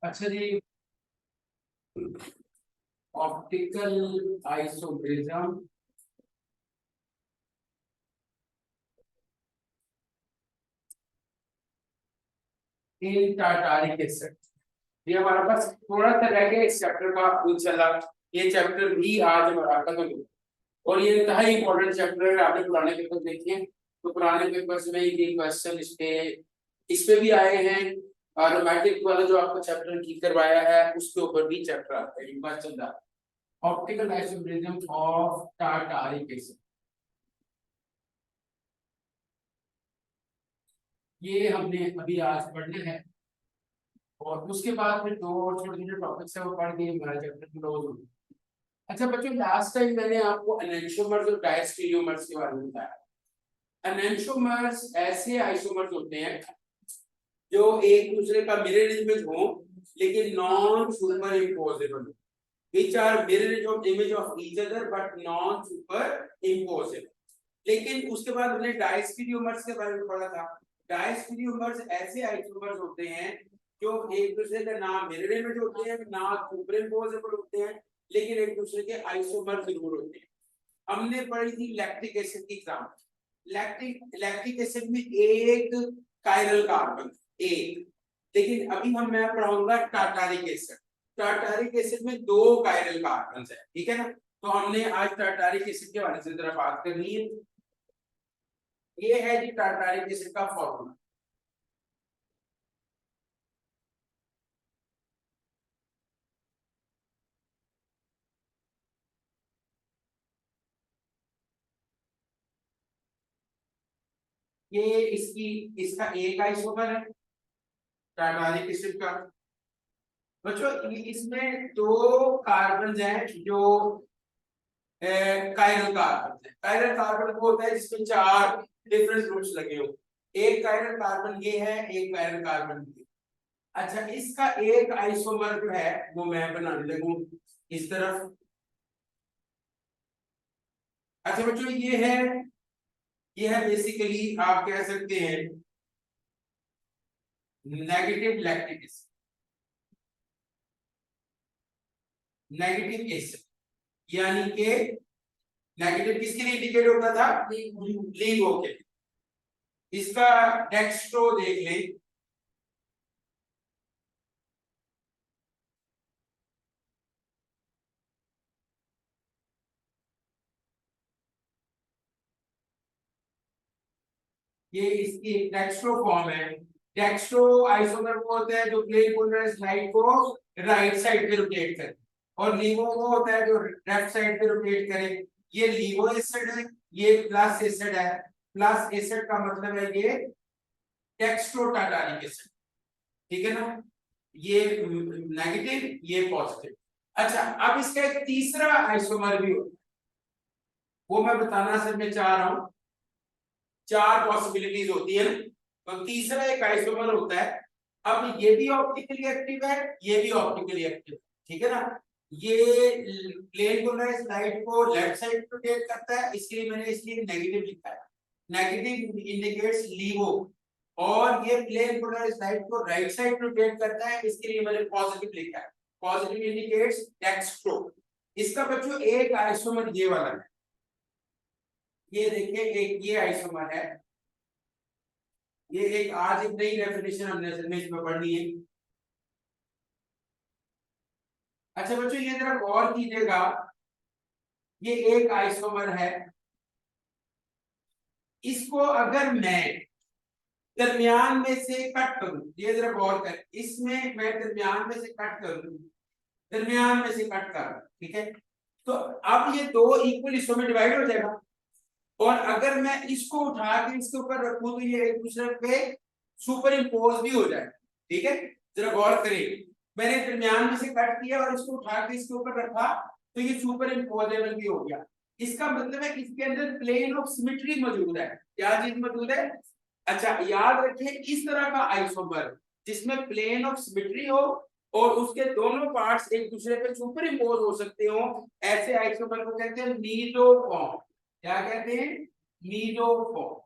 अच्छा जी, optical isomerism in tartaric acid. ये हमारा पास थोड़ा सा रह गया इस चैप्टर का इंशाल्लाह। ये चैप्टर भी आज हमारा खत्म होगा और ये इंतहाई इंपॉर्टेंट चैप्टर है। आपने पुराने पेपर देखे तो पुराने पेपर्स में ये क्वेश्चन इस पे भी आए हैं। रोमैटिक वाला जो आपको चैप्टर की करवाया है उसके ऊपर भी चैप्टर आता है क्वेश्चन का। Optical isomerism of tartaric acid, ये हमने अभी आज पढ़ना है और उसके बाद फिर दो और छोटे छोटे टॉपिक्स है वो पढ़ के हमारा चैप्टर क्लोज हो। अच्छा बच्चों, लास्ट टाइम मैंने आपको एनेंटियोमर्स और डायस्टेरियोमर्स के बारे में बताया। एनेंटियोमर्स ऐसे आइसोमर्स होते हैं जो एक दूसरे का मिरर इमेज हो लेकिन non super imposable, which are mirror image of each other but non super imposable। लेकिन उसके बाद हमने डायस्टेरियोमर्स के बारे में पढ़ा था। डायस्टेरियोमर्स ऐसे आइसोमर्स होते हैं जो एक दूसरे का ना मिरर इमेज होते हैं ना सुपर इम्पोजेबल होते हैं लेकिन एक दूसरे के आइसोमर जरूर होते हैं। हमने पढ़ी थी लैक्टिक एसिड की एग्जांपल। लैक्टिक एसिड में एक कायरल कार्बन, एक, लेकिन अभी मैं पढ़ाऊंगा टार्टारिक एसिड। टार्टारिक एसिड में दो कायरल कार्बन है, ठीक है ना। तो हमने आज टार्टारिक एसिड के बारे में जरा बात करनी है। ये है जी टार्टारिक एसिड का फॉर्मूला। ये इसका एक आइसोमर है टार्टारिक एसिड का। बच्चों इसमें दो कार्बन हैं जो कायरल कार्बन है। कायरल कार्बन वो होता है जिसमें चार डिफरेंट ग्रुप्स लगे हो। एक कायरल कार्बन ये है, एक कायरल कार्बन ये। अच्छा, इसका एक आइसोमर जो है वो मैं बनाने लगूं इस तरफ। अच्छा बच्चों, ये है बेसिकली आप कह सकते हैं negative lactic acid, negative acid. यानी कि नेगेटिव किसके लिए इंडिकेट होता था? लीवो के। इसका डेक्स्ट्रो देख लें। ये इसकी डेक्स्ट्रो फॉर्म है। डेक्स्ट्रो आइसोमर वो होता है जो प्लेन पोलराइज्ड लाइट को राइट साइड पे रोटेट करे और लीवो वो होता है जो लेफ्ट साइड पे रोटेट करे। ये लीवो एसिड है, ये प्लस एसिड है। प्लस एसिड का मतलब है ये डेक्स्ट्रो टार्टारिक एसिड, ठीक है ना। ये नेगेटिव, ये पॉजिटिव। अच्छा, अब इसका एक तीसरा आइसोमर भी होता है, वो मैं बताना सर मैं चाह रहा हूं। चार पॉसिबिलिटीज होती है, तो तीसरा एक आइसोमर होता है। अब ये भी ऑप्टिकली एक्टिव है, ये भी ऑप्टिकली एक्टिव है, ठीक है ना। ये प्लेन पोलराइज्ड लाइट को लेफ्ट साइड रोटेट करता है, इसलिए मैंने इसलिए नेगेटिव लिखा है। Negative indicates laevo. और ये प्लेन पोलराइज्ड लाइट को राइट साइड रोटेट करता है, इसके लिए मैंने पॉजिटिव लिखा है। Positive indicates dextro. इसका बच्चों एक आइसोमर ये वाला है। ये देखिए, एक ये आइसोमर है। ये एक आज एक नई डेफिनेशन हमने इसमें पढ़नी है। अच्छा बच्चों, ये जरा गौर कीजिएगा, ये एक आइसोमर है। इसको अगर मैं दरमियान में से कट करूं, ये जरा गौर कर, इसमें मैं दरमियान में से कट करूं, दरमियान में से कट कर, ठीक है। तो अब ये दो इक्वल हिस्सों में डिवाइड हो जाएगा और अगर मैं इसको उठा के इसके ऊपर रखूं तो ये एक दूसरे पे सुपर इम्पोज भी हो जाए, ठीक है। जरा गौर करें, मैंने दरमियान में से कट किया और इसको उठा के इसके ऊपर रखा तो ये सुपर इम्पोजेबल भी हो गया। इसका मतलब है इसके अंदर प्लेन ऑफ सिमेट्री मौजूद है। क्या चीज मौजूद है? अच्छा याद रखिए, इस तरह का आइसोमर जिसमें प्लेन ऑफ सिमेट्री हो और उसके दोनों पार्ट्स एक दूसरे पे सुपर इम्पोज हो सकते हो, ऐसे आइसोमर को कहते हैं मीसोफॉर्म। क्या कहते हैं? मीसोफॉर्म।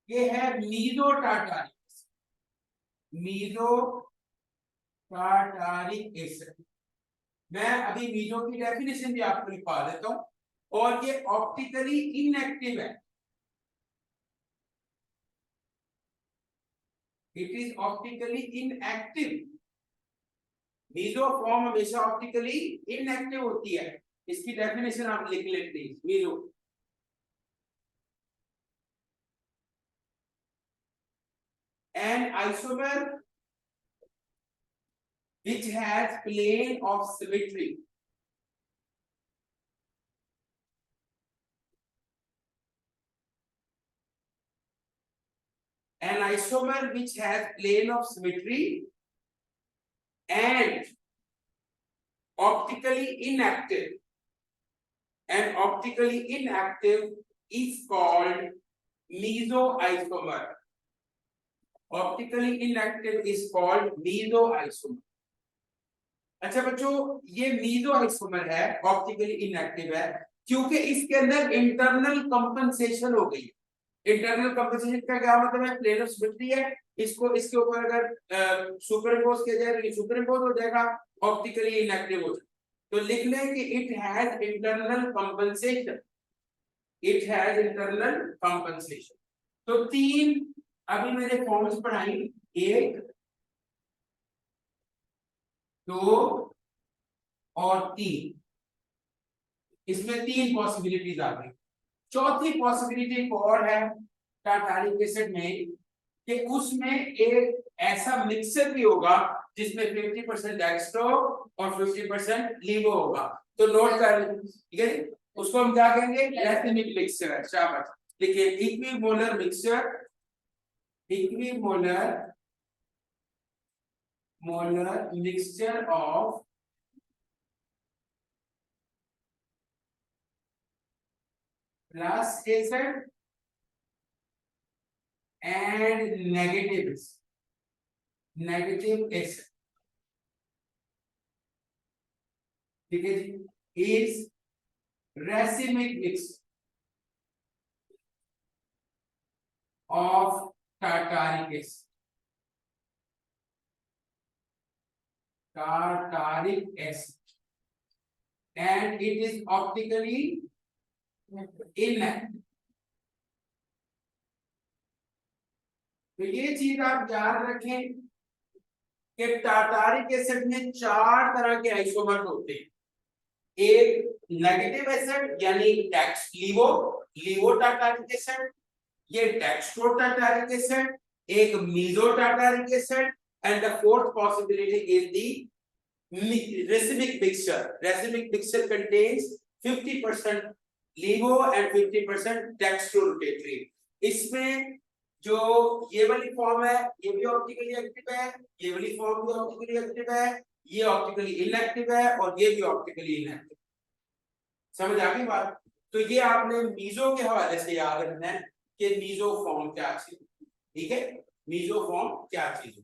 ये है meso tartaric, meso tartaric acid. मैं अभी मीजो की डेफिनेशन भी आपको लिखवा देता हूं। और ये ऑप्टिकली इनएक्टिव है, it is optically inactive. Meso form हमेशा ऑप्टिकली इनएक्टिव होती है। इसकी डेफिनेशन आप लिख लेते हैं। Meso an isomer which has plane of symmetry an isomer which has plane of symmetry and optically inactive is called mesoisomer. Optically inactive is called mesoisomer. अच्छा बच्चों, ये mesoisomer है, ऑप्टिकली इनएक्टिव है क्योंकि इसके अंदर इंटरनल कंपनसेशन हो गई है। इंटरनल कंपनसेशन का क्या मतलब है? प्लेन ऑफ सिमेट्री है, इसको इसके ऊपर अगर सुपरइम्पोज किया जाए तो ये सुपरइम्पोज हो जाएगा, ऑप्टिकली इनएक्टिव हो जाएगा। तो लिख लें कि it has internal compensation, it has internal compensation. तो तीन अभी मैंने फॉर्म्स पढ़ाई, 1 2 और 3। इसमें 3 पॉसिबिलिटीज आ गई। चौथी पॉसिबिलिटी एक और है टाटारिक एसिड में कि उसमें एक ऐसा मिक्सचर भी होगा जिसमें 50% डेक्स्ट्रो और 50% लीवो होगा। तो नोट कर ठीक है, उसको हम क्या कहेंगे? रैसिमिक मिक्सचर। शाबाश, देखिए equimolar mixture, equimolar mixture of plus acid and negative acid, ठीक है जी, is racemic mix of tartaric acid, and it is optically inactive। तो ये चीज आप याद रखें कि टाटारिक एसिड में 4 तरह के आइसोमर्स होते हैं। एक नेगेटिव एसिड यानी लीवो टाटारिक एसिड, ये डेक्स्ट्रो टाटारिक एसिड, एक meso tartaric acid, and the fourth possibility is the racemic mixture. Racemic mixture contains 50% laevo and 50% dextro rotatory. इसमें जो ये वाली फॉर्म है ये भी ऑप्टिकली एक्टिव है, ये वाली फॉर्म भी ऑप्टिकली एक्टिव है, ये ऑप्टिकली इनएक्टिव है और ये भी ऑप्टिकली इनएक्टिव। समझ आ गई बात? तो ये आपने मीजो के हवाले से याद रखना है कि मीजो फॉर्म क्या चीज, ठीक है, मीजो फॉर्म क्या चीज,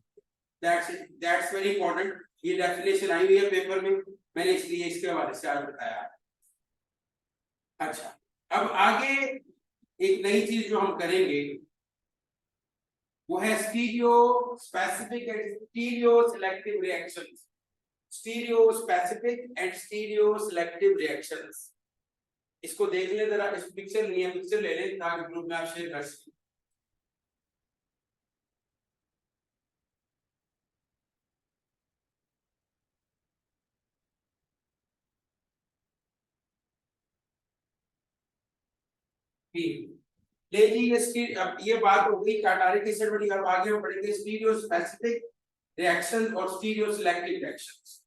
दैट्स वेरी इंपॉर्टेंट। ये डेफिनेशन आई हुई है पेपर में, मैंने इसलिए इसके हवाले से आज बताया। अच्छा, अब आगे एक नई चीज जो हम करेंगे वो है stereo specific and stereo selective reactions. Stereo specific and stereo selective reactions, इसको देख ले जरा, इस पिक्चर लिए पिक्चर ले लें ताकि ग्रुप में आप शेयर कर सकें। ले लीजिए, अब ये बात हो गई टाटारिक एसिड वाली। अब आगे हम पढ़ेंगे स्टीरियो स्पेसिफिक रिएक्शन और stereo selective reactions.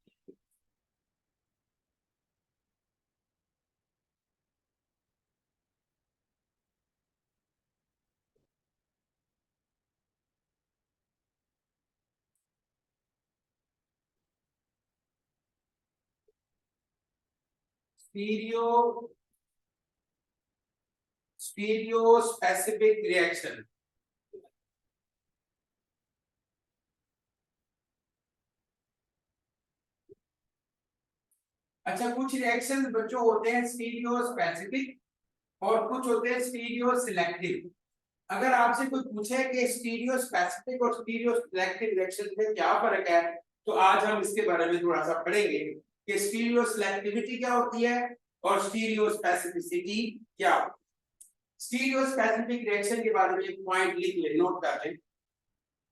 Stereo specific reaction, अच्छा कुछ रिएक्शन बच्चों होते हैं स्टीरियो स्पेसिफिक और कुछ होते हैं स्टीरियो सिलेक्टिव। अगर आपसे कोई पूछे कि स्टीरियो स्पेसिफिक और स्टीरियो सिलेक्टिव रिएक्शन में क्या फर्क है तो आज हम इसके बारे में थोड़ा सा पढ़ेंगे कि स्टीरियो सिलेक्टिविटी क्या होती है और स्टीरियो स्पेसिफिसिटी क्या होती है। स्टीरियो स्पेसिफिक रिएक्शन के बारे में एक पॉइंट लिख ले, नोट कर ले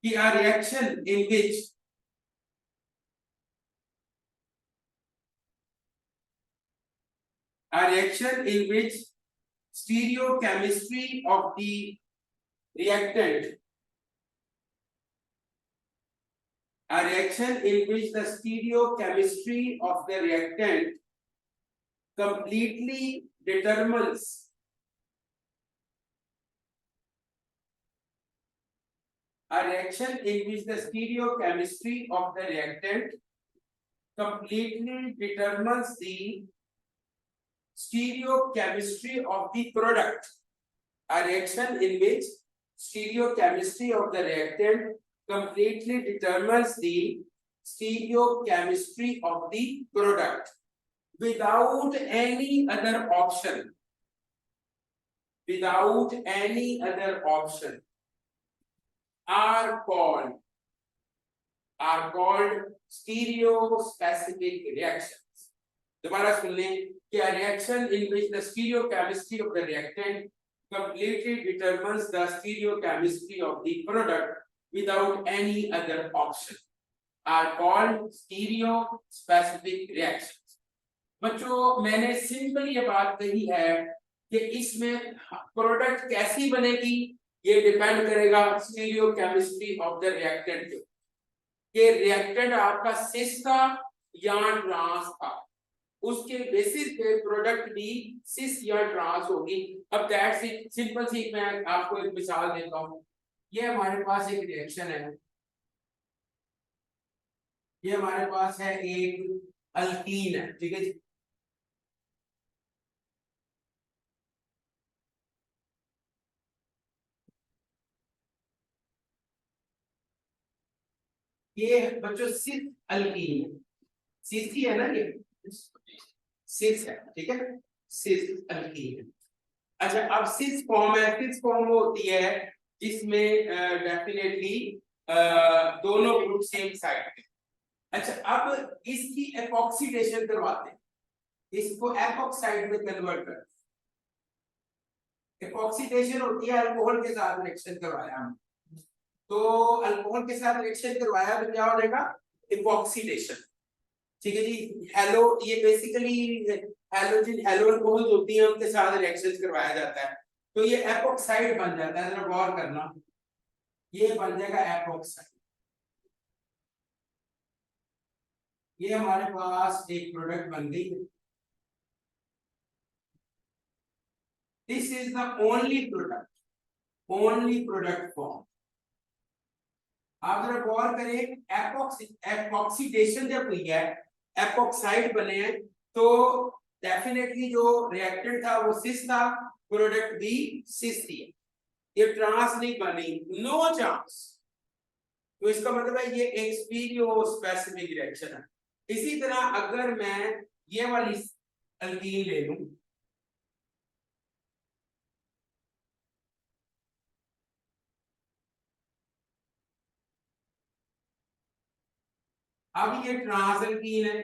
कि a reaction in which stereochemistry of the reactant a reaction in which the stereochemistry of the reactant completely determines a reaction in which the stereochemistry of the reactant completely determines the stereochemistry of the product. A reaction in which stereochemistry of the reactant completely determines the stereochemistry of the product without any other option. Without any other option are called stereospecific reactions. दोबारा सुन लें कि a reaction in which the stereochemistry of the reactant completely determines the stereochemistry of the product without any other option are called stereospecific reactions. बच्चों मैंने simple ये बात कही है कि इसमें प्रोडक्ट कैसी बनेगी ये डिपेंड करेगा स्टीरियोकेमिस्ट्री ऑफ द रिएक्टेंट के रिएक्टेंट आपका सिस था या ट्रांस था, उसके बेसिस पे प्रोडक्ट भी सिस या ट्रांस होगी। अब दैट्स इट, सिंपल सी मैं आपको एक मिसाल देता हूं। ये हमारे पास एक रिएक्शन है, ये हमारे पास है एक अल्कीन है, ठीक है जी। ये बच्चों सिस अल्कीन है, सिस ही है ना, ये सिस है, ठीक है, सिस अल्कीन है। अच्छा अब सिस फॉर्म है, सिस फॉर्म वो होती है जिसमें डेफिनेटली दोनों ग्रुप सेम साइड पे। अच्छा अब इसकी एपॉक्सीडेशन करवाते हैं, इसको एपॉक्साइड में कन्वर्ट करते हैं। एपॉक्सीडेशन होती है अल्कोहल के साथ रिएक्शन करवाया हम, तो अल्कोहल के साथ रिएक्शन करवाया तो क्या हो जाएगा, एपॉक्सीडेशन, ठीक है जी। हेलो ये बेसिकली हैलोजन हेलो अल्कोहल होती है, उनके साथ रिएक्शन करवाया जाता है तो ये एपॉक्साइड बन जाता है। जरा गौर करना, ये बन जाएगा एपॉक्साइड। ये हमारे पास एक प्रोडक्ट बन गई। This is the only product form. आप जरा गौर करें, एपॉक्सीडेशन जब हुई है, एपॉक्साइड बने हैं, तो डेफिनेटली जो रिएक्टेंट था वो सिस था, प्रोडक्ट भी सिस थी, ये ट्रांस नहीं बनी, नो चांस। तो इसका मतलब है ये एक स्टीरियोस्पेसिफिक रिएक्शन है। इसी तरह अगर मैं ये वाली अल्कीन ले लूं, अब ये ट्रांस अल्कीन है,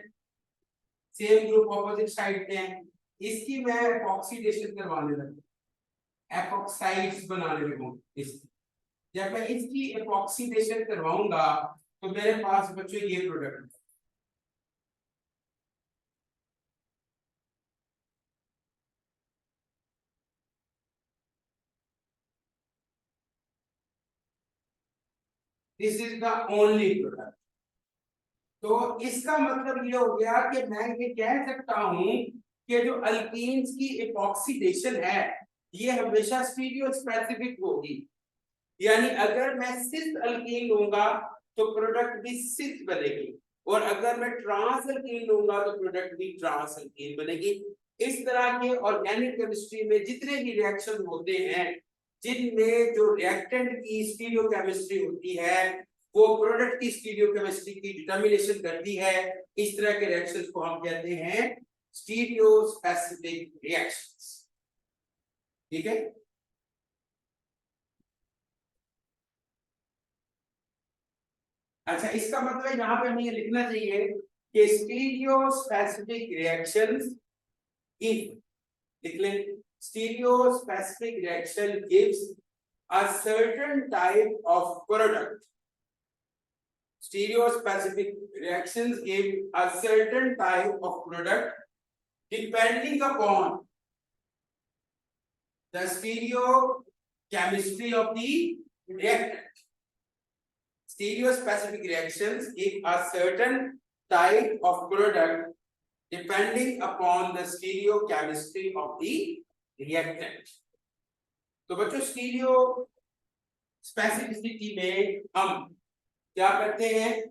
सेम ग्रुप ऑपोजिट साइड पे है, इसकी मैं ऑक्सीडेशन करवाने लगूं, एपॉक्साइड्स बनाने लगूं इसकी। जब मैं इसकी एपॉक्सीडेशन करवाऊंगा तो मेरे पास बच्चों ये product, this is the only product. तो इसका मतलब ये हो गया कि मैं ये कह सकता हूं कि जो अल्कीन्स की एपॉक्सीडेशन है ये हमेशा स्टीरियो स्पेसिफिक होगी, यानी अगर मैं सिस अल्कीन लूंगा तो प्रोडक्ट भी सिस बनेगी, और अगर मैं ट्रांस अल्कीन लूंगा तो प्रोडक्ट भी ट्रांस अल्कीन बनेगी। इस तरह के ऑर्गेनिक केमिस्ट्री में जितने भी रिएक्शन होते हैं जिनमें जो रिएक्टेंट की स्टीरियोकेमिस्ट्री होती है वो प्रोडक्ट की स्टीरियोकेमिस्ट्री की डिटर्मिनेशन करती है, इस तरह के रिएक्शंस को हम कहते हैं स्टीरियोस्पेसिफिक रिएक्शंस, ठीक है। अच्छा, इसका मतलब यहाँ पे हमें ये लिखना चाहिए कि स्टीरियो स्पेसिफिक रिएक्शंस गिव, लिख लें, stereo specific reaction gives a certain type of product. Stereospecific reactions give a certain type of product depending upon the stereochemistry of the reactant. Stereospecific reactions give a certain type of product depending upon the stereochemistry of the reactant. तो बच्चों stereo specificity में हम क्या करते हैं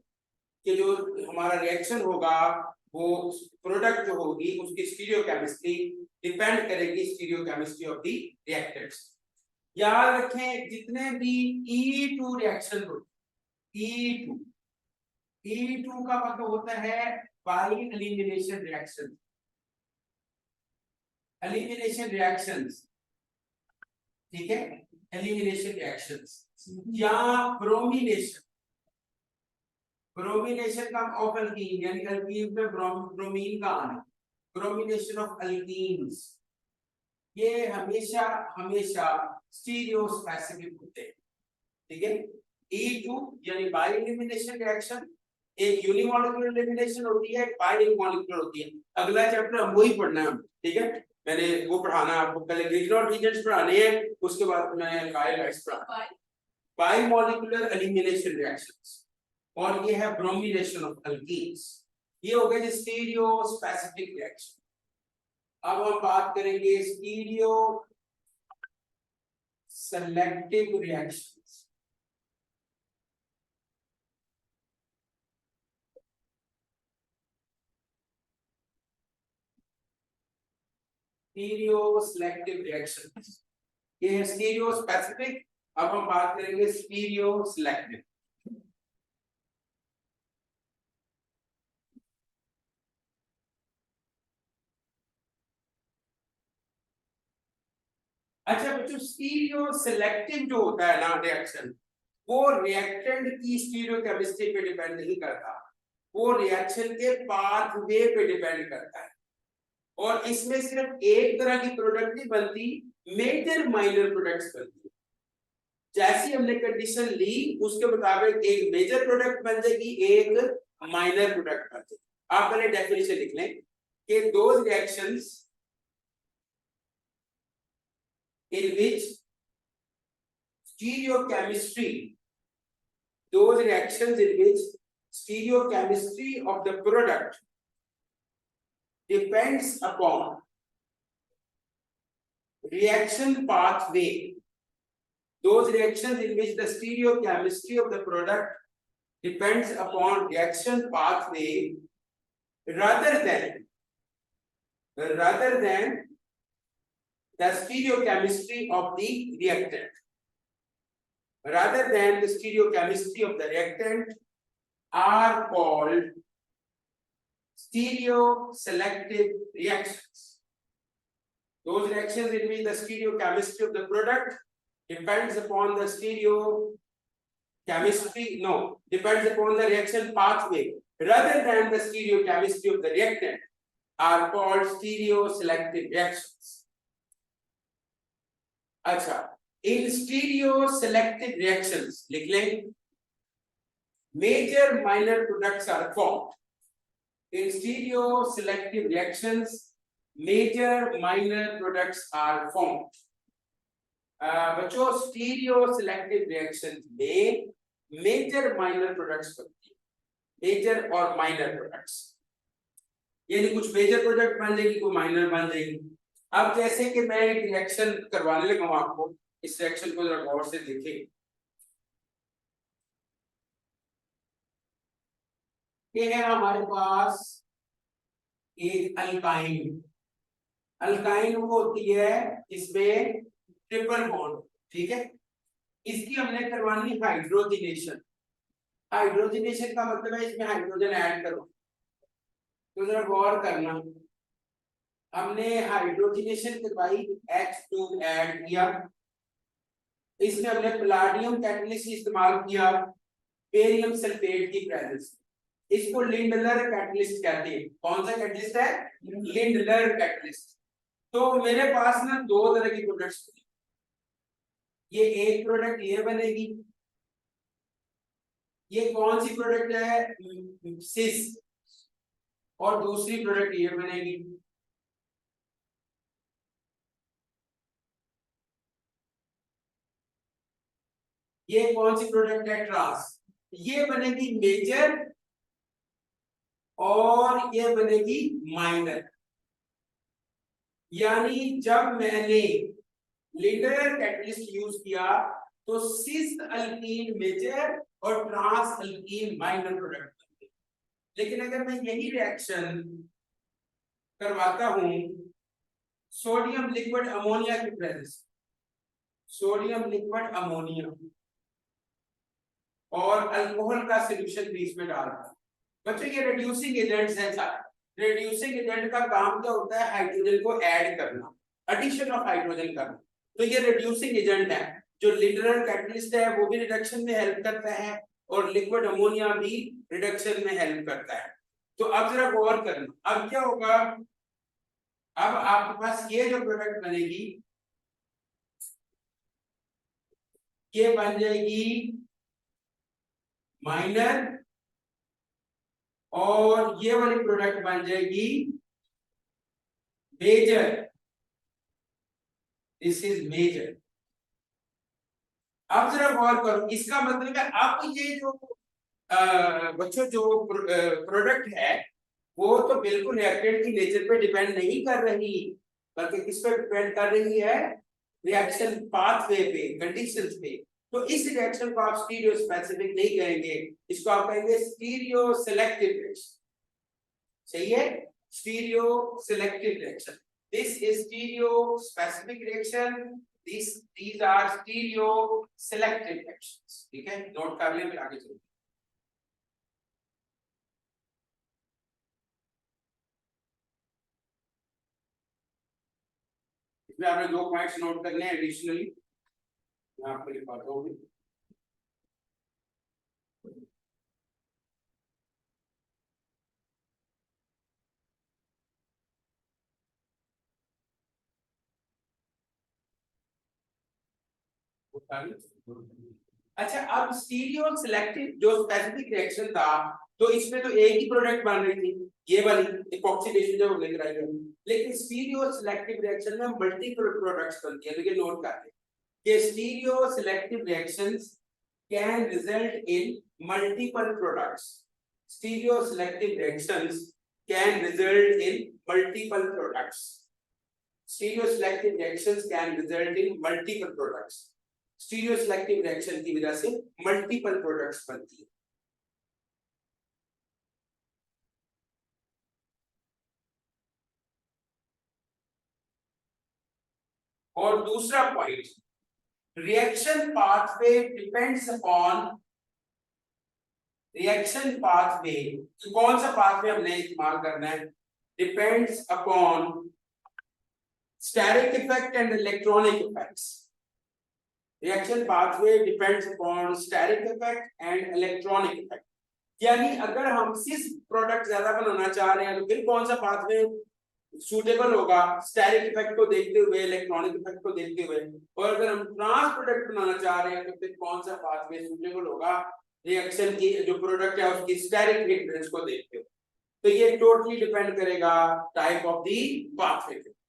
कि जो हमारा रिएक्शन होगा वो प्रोडक्ट जो होगी उसकी स्टीरियोकेमिस्ट्री डिपेंड करेगी स्टीरियोकेमिस्ट्री ऑफ द रिएक्टेंट्स। याद रखें जितने भी E2 रिएक्शन होते E2 E2 का मतलब होता है by elimination reaction, elimination reactions, ठीक है, एलिमिनेशन रिएक्शंस या ब्रोमिनेशन, ब्रोमिनेशन का ऑफ अल्कीन यानी अल्कीन में ब्रोमीन का आना, ब्रोमिनेशन ऑफ अल्कीन्स, ये हमेशा हमेशा स्टीरियो स्पेसिफिक होते हैं, ठीक है। E2 यानी बाई एलिमिनेशन रिएक्शन, एक यूनिमॉलिक्यूलर एलिमिनेशन होती है, बाई मॉलिक्यूलर होती है। अगला चैप्टर हम वही पढ़ना है, ठीक है, मैंने वो पढ़ाना आपको, पहले ग्रिग्नॉट रीजन्स पढ़ाने हैं, उसके बाद मैं बायोलाइट्स पढ़ाऊंगा, बाई मॉलिक्यूलर एलिमिनेशन रिएक्शंस, और ये है ब्रोमिनेशन ऑफ अल्कीन्स। ये हो गए स्टीरियो स्पेसिफिक रिएक्शन। अब हम बात करेंगे stereo selective reactions. Stereo selective reactions, ये है स्टीरियो स्पेसिफिक, अब हम बात करेंगे स्टीरियो सेलेक्टिव। अच्छा बच्चों, स्टीरियो सेलेक्टिव जो होता है ना रिएक्शन, वो रिएक्टेंट की स्टीरियोकेमिस्ट्री पे डिपेंड नहीं करता, वो रिएक्शन के पाथवे पे डिपेंड करता है, और इसमें सिर्फ एक तरह की प्रोडक्ट नहीं बनती, मेजर माइनर प्रोडक्ट्स बनती है। जैसी हमने कंडीशन ली उसके मुताबिक एक मेजर प्रोडक्ट बन जाएगी, एक माइनर प्रोडक्ट बन जाएगी। आप पहले डेफिनेशन लिख लें कि those reactions in which stereochemistry, those reactions in which stereochemistry of the product depends upon reaction pathway, those reactions in which the stereochemistry of the product depends upon reaction pathway rather than the stereochemistry of the reactant, rather than the stereochemistry of the reactant, are called stereoselective reactions. Those reactions in which the stereochemistry of the product depends upon the depends upon the reaction pathway rather than the stereochemistry of the reactant are called stereoselective reactions. अच्छा, इन stereo selective reactions लिख लें, major minor products are formed. In stereo selective reactions major minor products are formed. बच्चों stereo selective reactions में major minor products बनती है, major और minor products, यानी कुछ मेजर प्रोडक्ट बन जाएगी, कोई माइनर बन जाएगी। अब जैसे कि मैं एक रिएक्शन करवाने लगा हूं आपको, इस रिएक्शन को जरा गौर से देखें। ये है हमारे पास एक अल्काइन, अल्काइन वो होती है इसमें ट्रिपल बॉन्ड, ठीक है, इसकी हमने करवानी हाइड्रोजनेशन। हाइड्रोजनेशन का मतलब है इसमें हाइड्रोजन ऐड करो, तो जरा गौर करना, हमने हाइड्रोजनेशन करवाई, H2 ऐड किया, इसमें हमने पैलेडियम कैटलिस्ट इस्तेमाल किया, बेरियम सल्फेट की प्रेजेंस। इसको लिंडलर कैटलिस्ट कहते हैं। कौन सा कैटलिस्ट है? Lindlar catalyst. तो मेरे पास ना दो तरह की प्रोडक्ट्स, ये एक प्रोडक्ट ये बनेगी, ये कौन सी प्रोडक्ट है? सिस। और दूसरी प्रोडक्ट ये बनेगी। ये कौन सी प्रोडक्ट है? ट्रांस। ये बनेगी मेजर और ये बनेगी माइनर। यानी जब मैंने लिंडर कैटलिस्ट यूज किया तो सिस अल्कीन मेजर और ट्रांस अल्कीन माइनर प्रोडक्ट बनते। लेकिन अगर मैं यही रिएक्शन करवाता हूं सोडियम लिक्विड अमोनिया की प्रेजेंस, सोडियम लिक्विड अमोनिया और अल्कोहल का सॉल्यूशन बीच में डाल रहा, बच्चों ये रिड्यूसिंग एजेंट्स हैं सारे। रिड्यूसिंग एजेंट का काम क्या होता है? हाइड्रोजन को ऐड करना, एडिशन ऑफ हाइड्रोजन करना। तो ये रिड्यूसिंग एजेंट है। जो लिटरल कैटलिस्ट है वो भी रिडक्शन में हेल्प करता है और लिक्विड अमोनिया भी रिडक्शन में हेल्प करता है। तो अब जरा गौर करना, अब क्या होगा? अब आपके पास ये जो प्रोडक्ट बनेगी ये बन जाएगी माइनर और ये वाली प्रोडक्ट बन जाएगी मेजर। This is major. अब जरा गौर करो, इसका मतलब है अब ये जो बच्चों जो प्रोडक्ट है वो तो बिल्कुल रिएक्टेंट की नेचर पे डिपेंड नहीं कर रही, बल्कि किस पे डिपेंड कर रही है? रिएक्शन पाथवे पे, कंडीशंस पे। तो इस रिएक्शन को आप स्टीरियो स्पेसिफिक नहीं कहेंगे, इसको आप कहेंगे स्टीरियो सेलेक्टिव रिएक्शन। सही है? Stereo selective reaction. This is stereo specific reaction, these are stereo selective reactions। ठीक है, नोट कर लें, फिर आगे चलते हैं। इसमें आपने दो पॉइंट्स नोट करने हैं एडिशनली, मैं आपको लिखवाता हूँ। अच्छा, अब स्टीरियो सेलेक्टिव जो स्पेसिफिक रिएक्शन था तो इसमें तो एक ही प्रोडक्ट बन रही थी, ये वाली इपॉक्सीडेशन जो हमने कराई है। लेकिन स्टीरियो सेलेक्टिव रिएक्शन में मल्टीपल प्रोडक्ट्स बनती है। तो ये नोट करते हैं कि stereo selective reactions can result in multiple products. Stereo selective reactions can result in multiple products. Stereo selective reactions can result in multiple products. Stereo selective reaction की वजह से मल्टीपल प्रोडक्ट्स बनती है। और दूसरा point, reaction pathway depends upon, reaction pathway कौन सा pathway हमने इस्तेमाल करना है? Depends upon steric effect and electronic effects. Reaction pathway depends upon steric effect and electronic effect. यानी अगर हम सिस प्रोडक्ट ज्यादा बनाना चाह रहे हैं तो फिर कौन सा पाथवे सूटेबल होगा? स्टेरिक इफेक्ट को देखते हुए, इलेक्ट्रॉनिक इफेक्ट को देखते हुए। और अगर हम ट्रांस प्रोडक्ट बनाना चाह रहे हैं तो फिर कौन सा पाथवे सूटेबल होगा? रिएक्शन की जो प्रोडक्ट है उसकी स्टेरिक हिंड्रेंस को देखते हुए। तो ये टोटली डिपेंड करेगा टाइप ऑफ दी पाथवे पे।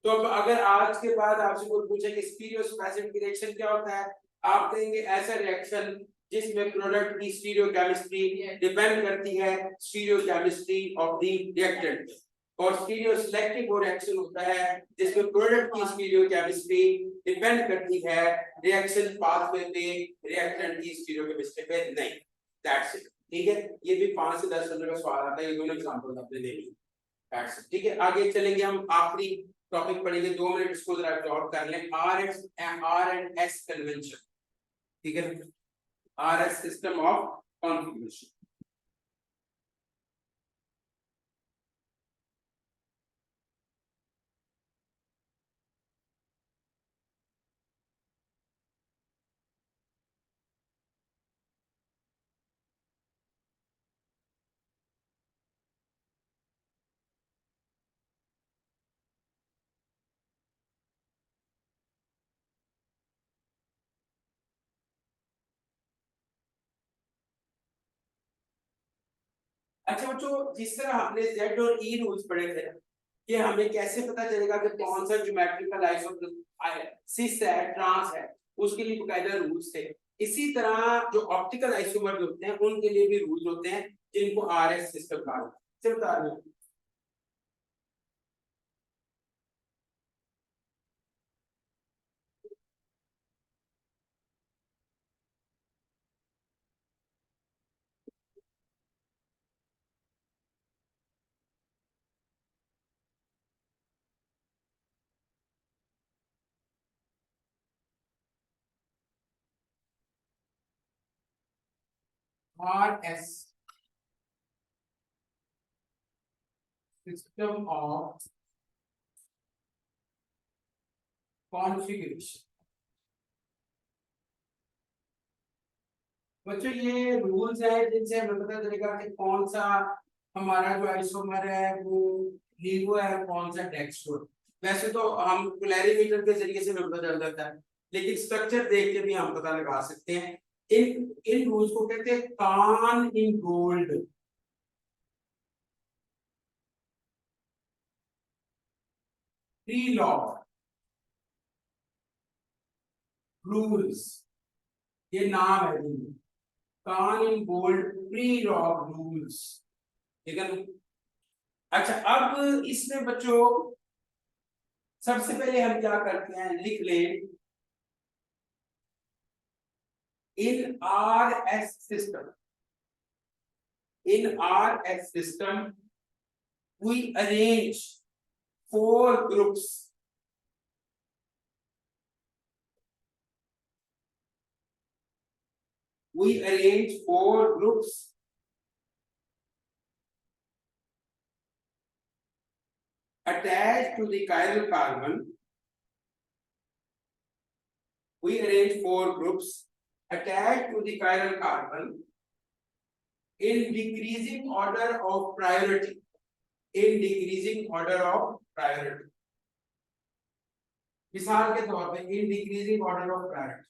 तो अब अगर आज के बाद आपसे कोई पूछे कि स्टीरियो स्पेसिफिक रिएक्शन क्या होता है, आप कहेंगे ऐसा रिएक्शन जिसमें प्रोडक्ट की स्टीरियो केमिस्ट्री डिपेंड करती है stereo chemistry of the reactant. और स्टीरियो सेलेक्टिव वो रिएक्शन होता है जिसमें प्रोडक्ट की स्टीरियो केमिस्ट्री डिपेंड करती है रिएक्शन पाथवे पे, रिएक्टेंट की स्टीरियो केमिस्ट्री पे नहीं। That's it. ठीक है, ये भी 5 से 10 नंबर का सवाल आता है, ये दोनों एग्जांपल आपने देनी है। That's it. ठीक है, आगे चलेंगे हम, आखिरी टॉपिक पढ़ेंगे, 2 मिनट इसको जरा जॉट कर लें। R and S convention. ठीक है, RS system of configuration। अच्छा बच्चों, जिस तरह हमने Z और E रूल्स पढ़े थे कि हमें कैसे पता चलेगा कि कौन सा ज्योमेट्रिकल सिस है, ट्रांस है, उसके लिए बकायदा रूल्स थे। इसी तरह जो ऑप्टिकल आइसोमर होते हैं उनके लिए भी रूल्स होते हैं जिनको RS सिस्टम कहा जाता है। चलो बता रहे हैं। RS system of configuration. बच्चों ये रूल्स है जिनसे हमें पता चलेगा कि कौन सा हमारा जो आइसोमर है वो लीवो है, कौन सा डेक्स्ट्रो। वैसे तो हम पोलैरिमीटर के जरिए से हमें पता चल जाता है, लेकिन स्ट्रक्चर देख के भी हम पता लगा सकते हैं। इन इन रूल्स को कहते हैं Cahn Ingold. Prelog rules, ये नाम है इनमें। Cahn Ingold Prelog rules, ठीक है। अच्छा, अब इसमें बच्चों सबसे पहले हम क्या करते हैं, लिख लें in RS system, in RS system we arrange 4 groups. We arrange 4 groups attached to the chiral carbon. We arrange 4 groups attached to the chiral carbon in decreasing order of priority. In decreasing order of priority. मिसाल के तौर पे in decreasing order of priority,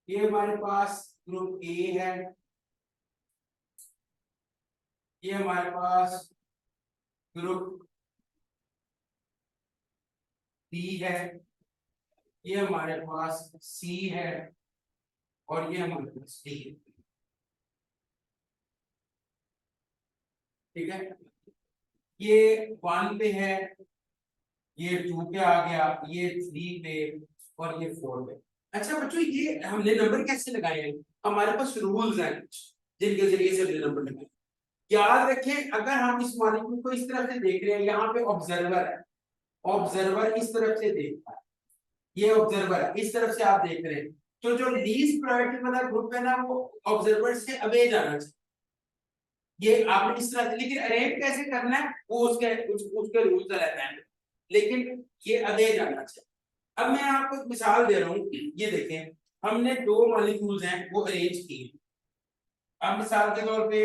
ये हमारे पास group A है, ये हमारे पास group B है, ये हमारे पास सी है और ये हमारे पास डी है। ठीक है, ये 1 पे है, ये 2 पे आ गया, ये 3 पे और ये 4 पे। अच्छा बच्चों, ये हमने नंबर कैसे लगाए हैं? हमारे पास रूल्स हैं जिनके जरिए से हमने नंबर लगाए। याद रखें, अगर हम इस मॉलिक्यूल को इस तरफ से देख रहे हैं, यहाँ पे ऑब्जर्वर है, ऑब्जर्वर इस तरफ से देख रहा है, ये ऑब्जर्वर है, इस तरफ से आप देख रहे हैं, तो जो लीस्ट प्रायोरिटी वाला ग्रुप है ना, वो ऑब्जर्वर से अवे जाना चाहिए। ये आपने इस तरह से, लेकिन अरेंज कैसे करना है वो उसके रूल्स अलग हैं, लेकिन ये अवे जाना चाहिए। अब मैं आपको एक मिसाल दे रहा हूँ, ये देखें, हमने 2 मॉलिक्यूल्स हैं वो अरेंज किए। अब मिसाल के तौर पे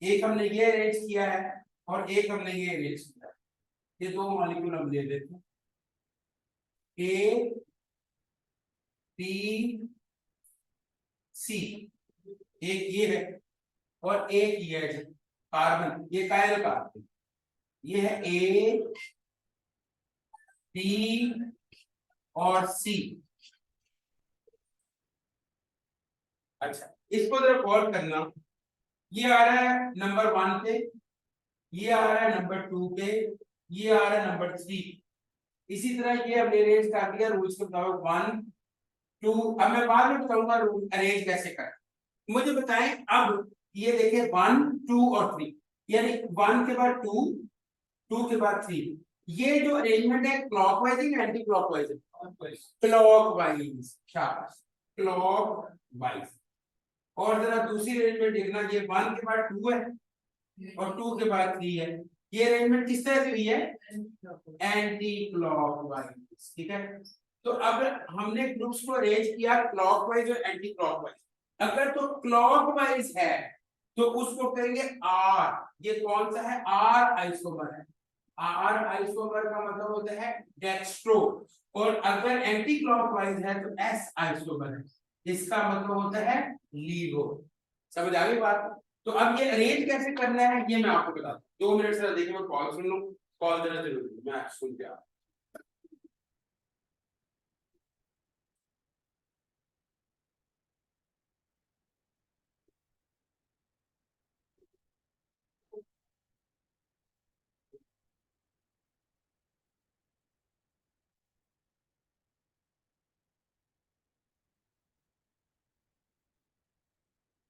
एक हमने ये अरेंज किया है और एक हमने ये अरेंज किया है। ये 2 मॉलिक्यूल हम ले लेते हैं, ए बी सी। एक ये है और एक ये है कार्बन, ये कायल कार्बन, ये है ए बी और सी। अच्छा, इसको जरा गौर करना, ये आ रहा है नंबर 1 पे, ये आ रहा है नंबर 2 पे, ये आ रहा है नंबर 3। इसी तरह ये हमने अरेंज कर दिया रूल्स के मुताबिक 1 2। अब मैं बाद में बताऊंगा रूल अरेंज कैसे कर। मुझे बताएं अब, ये देखिए 1 2 और 3, यानी 1 के बाद 2, 2 के बाद 3। ये जो अरेंजमेंट है क्लॉकवाइज या एंटी क्लॉकवाइज है? क्लॉकवाइज, शाबाश, क्लॉकवाइज। और जरा दूसरी अरेंजमेंट देखना, ये 1 के बाद 2 है और 2 के बाद 3 है। ये अरेंजमेंट किस तरह से हुई है? Anti clockwise. ठीक है, तो अब हमने ग्रुप्स को अरेंज किया क्लॉकवाइज और एंटी क्लॉकवाइज। अगर तो क्लॉकवाइज है तो उसको कहेंगे आर। ये कौन सा है? आर आइसोमर है। आर आइसोमर का मतलब होता है डेक्स्ट्रो। और अगर एंटी क्लॉकवाइज है तो एस आइसोमर है, इसका मतलब होता है लीवो। समझ आ गई बात? तो अब ये अरेंज कैसे करना है ये मैं आपको बताता हूँ। 2 मिनट से देखिए मैं कॉल सुन लूँ, कॉल देना जरूरी है, मैं सुन के आता हूँ।